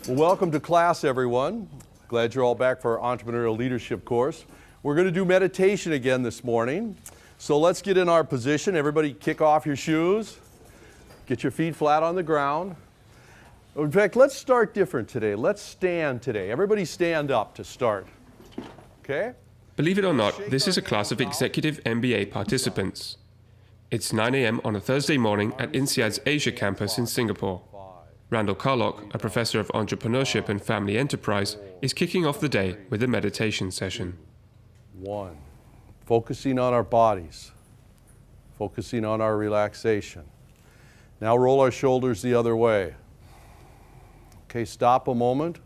Well, welcome to class, everyone. Glad you're all back for our entrepreneurial leadership course. We're going to do meditation again this morning. So let's get in our position. Everybody kick off your shoes. Get your feet flat on the ground. In fact, let's start different today. Let's stand today. Everybody stand up to start. Okay? Believe it or not, this is a class of executive MBA participants. It's 9 a.m. on a Thursday morning at INSEAD's Asia campus in Singapore. Randall Carlock, a professor of entrepreneurship and family enterprise, is kicking off the day with a meditation session. 1. Focusing on our bodies. Focusing on our relaxation. Now roll our shoulders the other way. Okay, stop a moment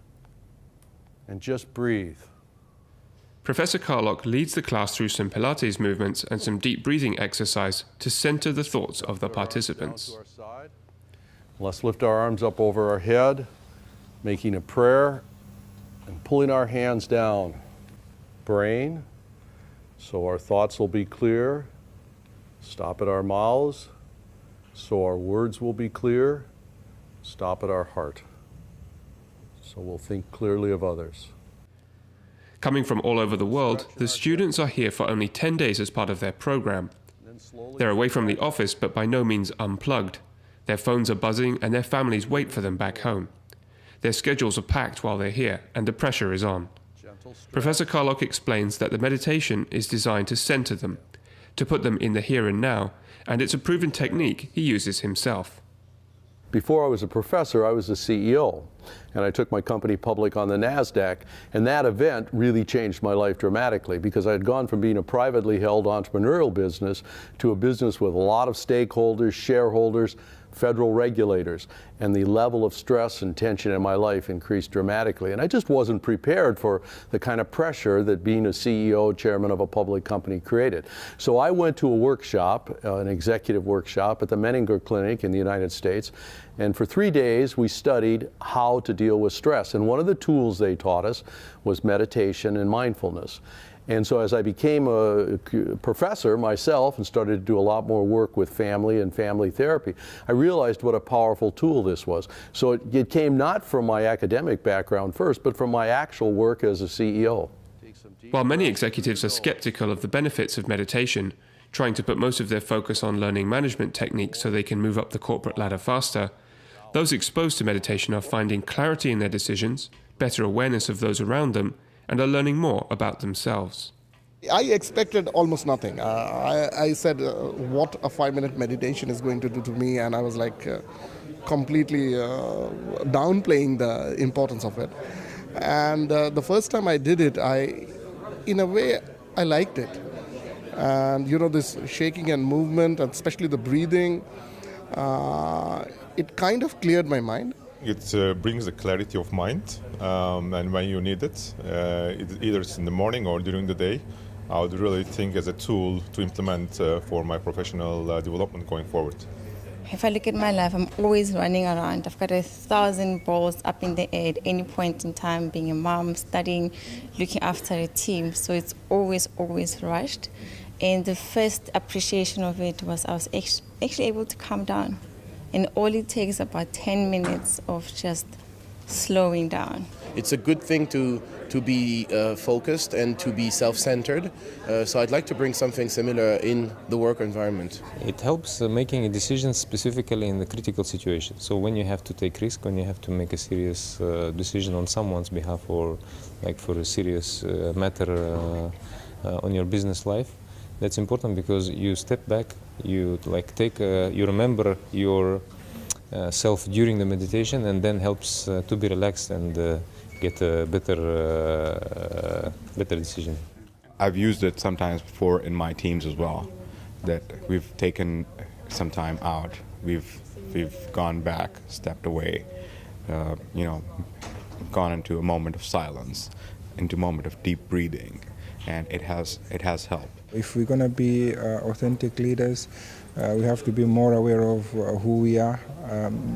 and just breathe. Professor Carlock leads the class through some Pilates movements and some deep breathing exercise to center the thoughts of the participants. Let's lift our arms up over our head, making a prayer and pulling our hands down. Brain, so our thoughts will be clear. Stop at our mouths, so our words will be clear. Stop at our heart, so we'll think clearly of others. Coming from all over the world, the students are here for only 10 days as part of their program. They're away from the office, but by no means unplugged. Their phones are buzzing and their families wait for them back home. Their schedules are packed while they're here and the pressure is on. Professor Carlock explains that the meditation is designed to center them, to put them in the here and now, and it's a proven technique he uses himself. Before I was a professor, I was a CEO, and I took my company public on the NASDAQ, and that event really changed my life dramatically because I had gone from being a privately held entrepreneurial business to a business with a lot of stakeholders, shareholders, federal regulators, and the level of stress and tension in my life increased dramatically. And I just wasn't prepared for the kind of pressure that being a CEO, chairman of a public company created. So I went to a workshop, an executive workshop at the Menninger Clinic in the United States, and for 3 days we studied how to deal with stress. And one of the tools they taught us was meditation and mindfulness. And so as I became a professor myself and started to do a lot more work with family and family therapy, I realized what a powerful tool this was. So it came not from my academic background first, but from my actual work as a CEO. While many executives are skeptical of the benefits of meditation, trying to put most of their focus on learning management techniques so they can move up the corporate ladder faster, those exposed to meditation are finding clarity in their decisions, better awareness of those around them, and are learning more about themselves. I expected almost nothing. I said what a 5-minute meditation is going to do to me, and I was like completely downplaying the importance of it. And the first time I did it, in a way, I liked it. And you know, this shaking and movement, and especially the breathing, it kind of cleared my mind. It brings a clarity of mind, and when you need it, either it's in the morning or during the day, I would really think as a tool to implement for my professional development going forward. If I look at my life, I'm always running around. I've got 1,000 balls up in the air at any point in time, being a mom, studying, looking after a team, so it's always rushed. And the first appreciation of it was I was actually able to calm down. And all it takes is about 10 minutes of just slowing down. It's a good thing to be focused and to be self-centered. So I'd like to bring something similar in the work environment. It helps making decisions specifically in the critical situation. So when you have to take risk, when you have to make a serious decision on someone's behalf or like for a serious matter on your business life, that's important because you step back, you you remember your self during the meditation, and then helps to be relaxed and get a better decision. I've used it sometimes before in my teams as well, that we've taken some time out, we've gone back, stepped away, gone into a moment of silence, into a moment of deep breathing, and it has helped. If we're going to be authentic leaders, we have to be more aware of who we are,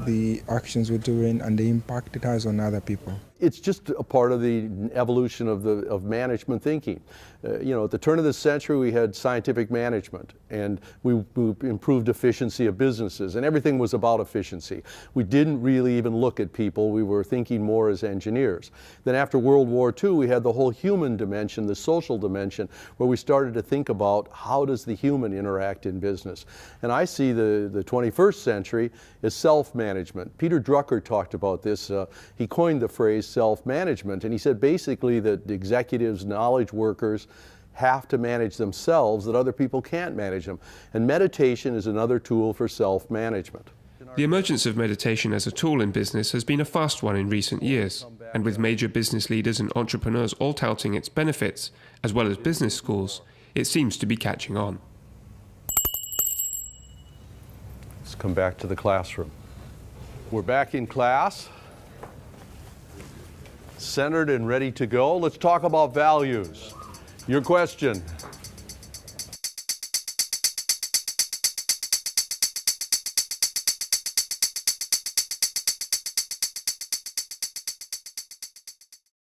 the actions we're doing, and the impact it has on other people. it's just a part of the evolution of management thinking. You know, at the turn of the century, we had scientific management, and we improved efficiency of businesses, and everything was about efficiency. We didn't really even look at people. We were thinking more as engineers. Then after World War II, we had the whole human dimension, the social dimension, where we started to think about how does the human interact in business. And I see the 21st century as self-management. Peter Drucker talked about this. He coined the phrase self-management, and he said basically that executives, knowledge workers, have to manage themselves, that other people can't manage them. And meditation is another tool for self-management. The emergence of meditation as a tool in business has been a fast one in recent years, and with major business leaders and entrepreneurs all touting its benefits, as well as business schools, it seems to be catching on. Let's come back to the classroom. We're back in class, centered and ready to go. Let's talk about values. Your question,